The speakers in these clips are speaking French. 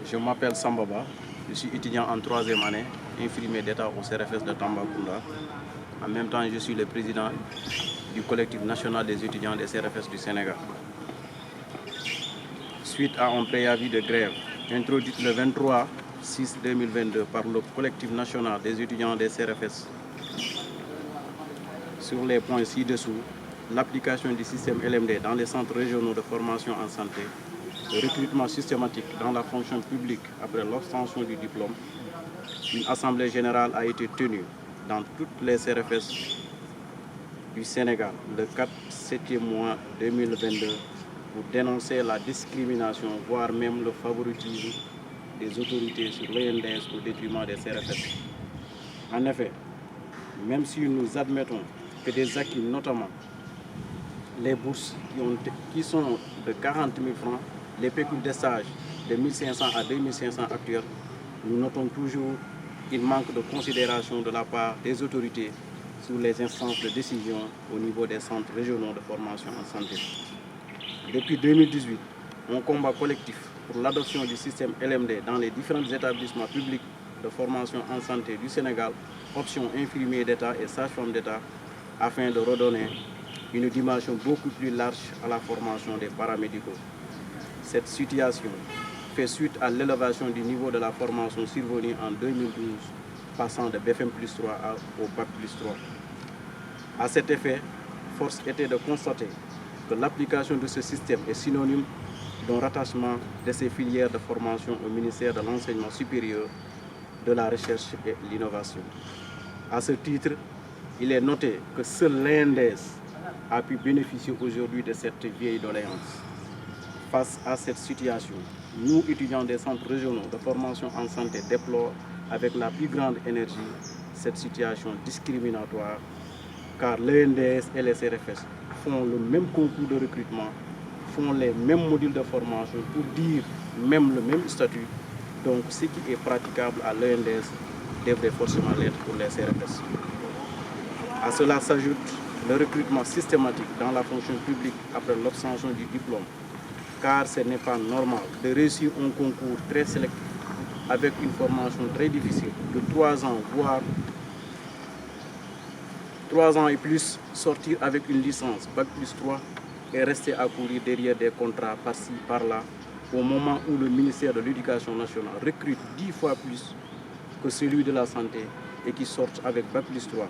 Je m'appelle Sambaba, je suis étudiant en 3e année, infirmier d'État au CRFS de Tambacounda. En même temps, je suis le président du collectif national des étudiants des CRFS du Sénégal. Suite à un préavis de grève introduit le 23/6/2022 par le collectif national des étudiants des CRFS sur les points ci-dessous, l'application du système LMD dans les centres régionaux de formation en santé, le recrutement systématique dans la fonction publique après l'obtention du diplôme, une assemblée générale a été tenue dans toutes les CRFS du Sénégal le 4/7 mois 2022 pour dénoncer la discrimination, voire même le favoritisme des autorités sur l'ENDS au détriment des CRFS. En effet, même si nous admettons que des acquis, notamment les bourses qui sont de 40 000 francs, les pécules de stage de 1 500 à 2 500 actuels, nous notons toujours qu'il manque de considération de la part des autorités sur les instances de décision au niveau des centres régionaux de formation en santé. Depuis 2018, un combat collectif pour l'adoption du système LMD dans les différents établissements publics de formation en santé du Sénégal, option infirmier d'État et sage-femme d'État, afin de redonner une dimension beaucoup plus large à la formation des paramédicaux. Cette situation fait suite à l'élévation du niveau de la formation survenue en 2012, passant de BFM plus 3 au Bac plus 3. À cet effet, force était de constater que l'application de ce système est synonyme d'un rattachement de ces filières de formation au ministère de l'Enseignement supérieur, de la Recherche et de l'Innovation. À ce titre, il est noté que seul l'ENDS a pu bénéficier aujourd'hui de cette vieille doléance. Face à cette situation, nous, étudiants des centres régionaux de formation en santé, déplorons avec la plus grande énergie cette situation discriminatoire, car l'ENDS et les CRFS font le même concours de recrutement, font les mêmes modules de formation, pour dire même le même statut. Donc ce qui est praticable à l'ENDS devrait forcément l'être pour les CRFS. À cela s'ajoute le recrutement systématique dans la fonction publique après l'obtention du diplôme, car ce n'est pas normal de réussir un concours très sélectif avec une formation très difficile de 3 ans, voire 3 ans et plus, sortir avec une licence Bac plus 3 et rester à courir derrière des contrats par-ci, par-là, au moment où le ministère de l'Éducation nationale recrute 10 fois plus que celui de la santé et qui sortent avec Bac plus 3.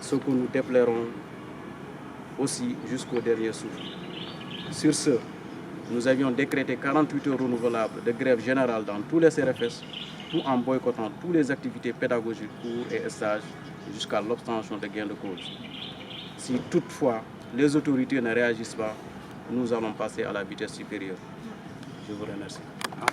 Ce que nous déplorons aussi jusqu'au dernier souffle. Sur ce, nous avions décrété 48 heures renouvelables de grève générale dans tous les CRFS, tout en boycottant toutes les activités pédagogiques, cours et stages jusqu'à l'obtention de gain de cause. Si toutefois les autorités ne réagissent pas, nous allons passer à la vitesse supérieure. Je vous remercie.